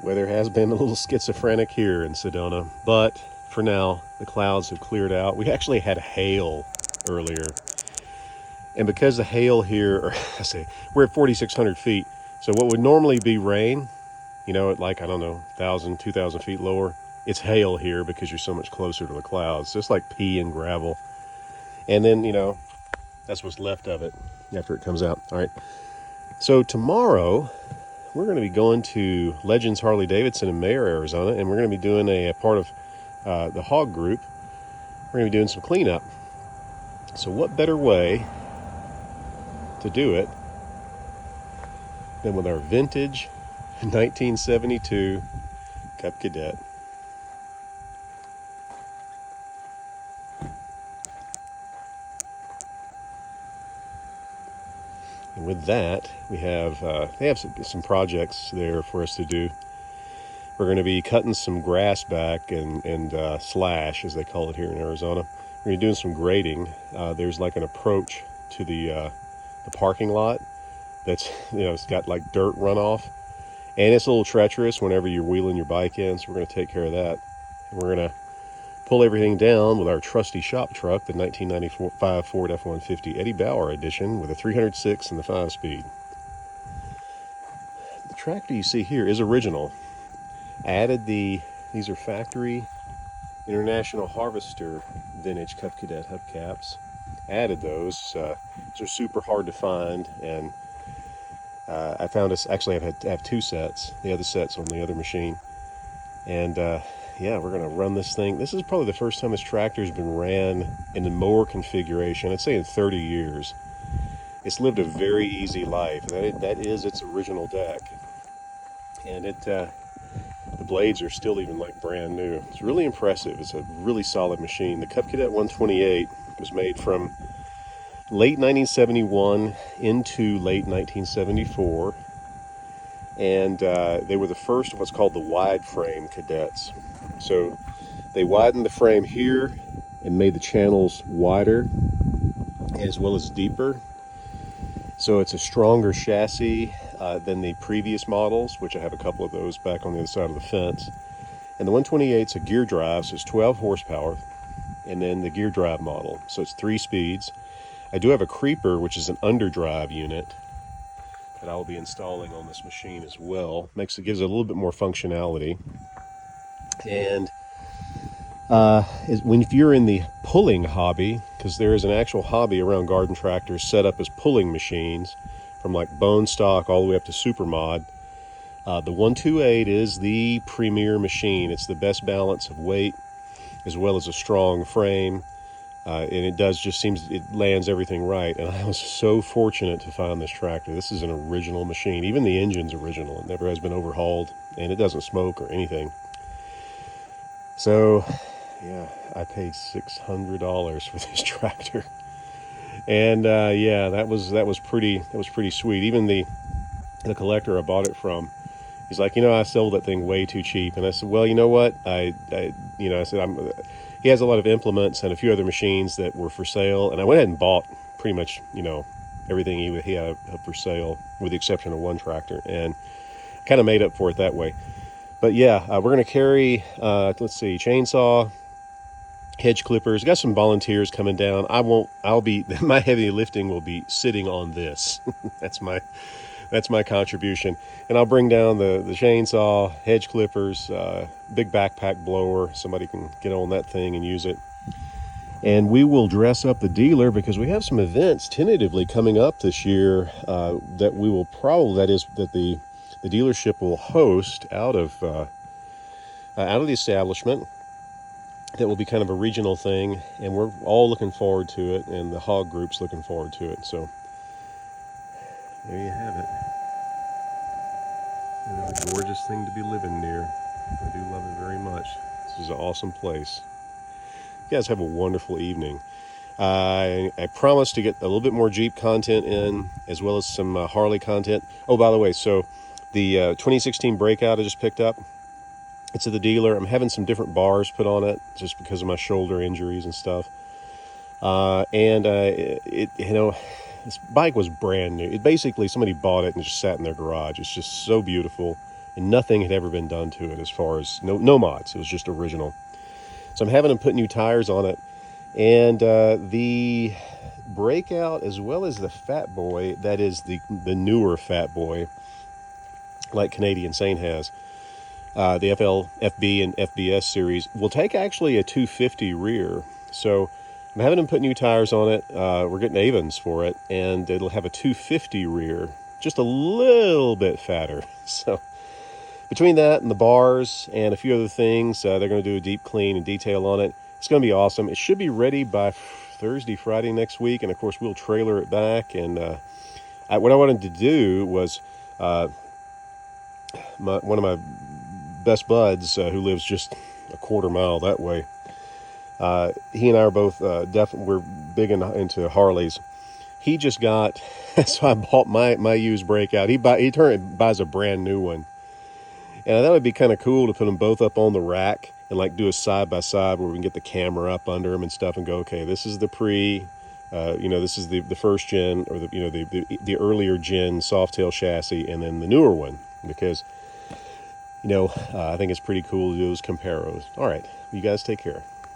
Weather has been a little schizophrenic here in Sedona, but for now, the clouds have cleared out. We actually had hail earlier. And because the hail here, or I say, we're at 4,600 feet. So what would normally be rain, at like, I don't know, 1,000, 2,000 feet lower, it's hail here because you're so much closer to the clouds. Just like pea and gravel. And then, that's what's left of it after it comes out. All right. So tomorrow, we're going to be going to Legends Harley-Davidson in Mayer, Arizona, and we're going to be doing a part of the hog group. We're going to be doing some cleanup. So what better way to do it than with our vintage 1972 Cub Cadet. And with that, they have some projects there for us to do. We're going to be cutting some grass back and slash, as they call it here in Arizona. We're going to be doing some grading. There's like an approach to the parking lot that's, it's got like dirt runoff. And it's a little treacherous whenever you're wheeling your bike in, so we're going to take care of that. And we're going to pull everything down with our trusty shop truck, the 1995 Ford F-150 Eddie Bauer edition with a 306 and the 5-speed. The tractor you see here is original. These are factory International Harvester vintage Cub Cadet hubcaps. Added those. Those are super hard to find, and I found I have two sets. The other set's on the other machine. And we're going to run this thing. This is probably the first time this tractor's been ran in the mower configuration, I'd say in 30 years. It's lived a very easy life. That is its original deck. And the blades are still even like brand new. It's really impressive. It's a really solid machine. The Cub Cadet 128 was made from late 1971 into late 1974. And they were the first of what's called the wide frame cadets. So they widened the frame here and made the channels wider as well as deeper. So it's a stronger chassis than the previous models, which I have a couple of those back on the other side of the fence. And the 128's a gear drive, so it's 12 horsepower, and then the gear drive model. So it's 3 speeds. I do have a creeper, which is an underdrive unit that I will be installing on this machine as well. Gives it a little bit more functionality. And if you're in the pulling hobby, because there is an actual hobby around garden tractors set up as pulling machines, from like bone stock all the way up to supermod, the 128 is the premier machine. It's the best balance of weight as well as a strong frame. And it lands everything right. And I was so fortunate to find this tractor. This is an original machine. Even the engine's original. It never has been overhauled, and it doesn't smoke or anything. So, I paid $600 for this tractor. And that was pretty sweet. Even the collector I bought it from, he's like, I sold that thing way too cheap. And I said, well, you know what? I said, he has a lot of implements and a few other machines that were for sale, and I went ahead and bought pretty much, everything he had up for sale, with the exception of one tractor, and kind of made up for it that way. But we're going to carry, chainsaw, hedge clippers. Got some volunteers coming down. My heavy lifting will be sitting on this. That's my contribution. And I'll bring down the chainsaw, hedge clippers, big backpack blower. Somebody can get on that thing and use it. And we will dress up the dealer because we have some events tentatively coming up this year that the dealership will host out of the establishment. That will be kind of a regional thing, and we're all looking forward to it, and the hog group's looking forward to it. So there you have it. It's a gorgeous thing to be living near. I do love it very much. This is an awesome place. You guys have a wonderful evening. I promise to get a little bit more Jeep content in, as well as some Harley content. Oh, by the way, so the 2016 Breakout I just picked up, it's at the dealer. I'm having some different bars put on it just because of my shoulder injuries and stuff. This bike was brand new. Somebody bought it and just sat in their garage. It's just so beautiful. and nothing had ever been done to it as far as no mods. It was just original. So I'm having them put new tires on it, and the Breakout as well as the Fat Boy, that is the newer Fat Boy, like Canadian Saint has, the FL, FB, and FBS series, will take actually a 250 rear. So I'm having them put new tires on it. We're getting Avens for it, and it'll have a 250 rear, just a little bit fatter. So between that and the bars and a few other things, they're going to do a deep clean and detail on it. It's going to be awesome. It should be ready by Thursday, Friday next week, and of course we'll trailer it back. And what I wanted to do was one of my best buds, who lives just a quarter mile that way, he and I are both we're big into Harleys. He just got so I bought my used Breakout. He buys a brand new one, and I thought it'd be kind of cool to put them both up on the rack and like do a side by side where we can get the camera up under them and stuff and go, okay, this is the this is the first gen, or the earlier gen Softail chassis, and then the newer one, because I think it's pretty cool to do those comparos. All right, you guys take care.